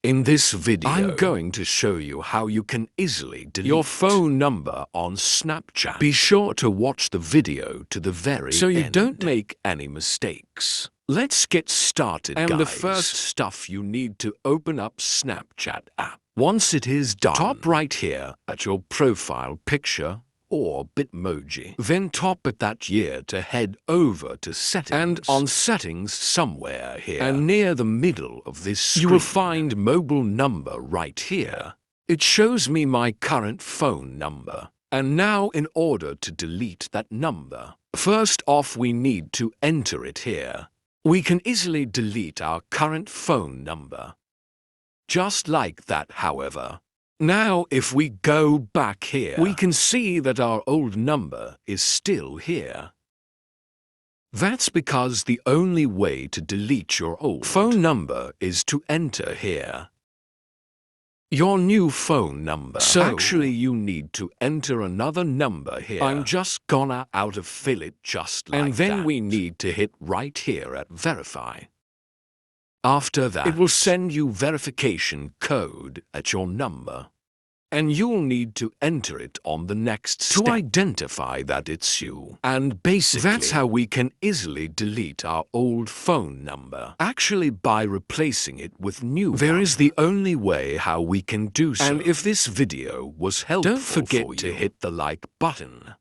In this video, I'm going to show you how you can easily delete your phone number on Snapchat. Be sure to watch the video to the very end so you don't make any mistakes. Let's get started, guys. And the first stuff you need to open up Snapchat app. Once it is done, tap right here at your profile picture or Bitmoji. Then tap at that year to head over to settings. And on settings somewhere here, and near the middle of this screen, you will find mobile number right here. It shows me my current phone number. And now in order to delete that number, first off we need to enter it here. We can easily delete our current phone number. Just like that, however. Now, if we go back here, we can see that our old number is still here. That's because the only way to delete your old phone number is to enter here your new phone number. So actually you need to enter another number here. I'm just gonna autofill it just like that. And then we need to hit right here at verify. After that, it will send you verification code at your number. And you'll need to enter it on the next step to identify that it's you. And basically, that's how we can easily delete our old phone number. Actually, by replacing it with new one. There is the only way how we can do so. And if this video was helpful, don't forget to hit the like button.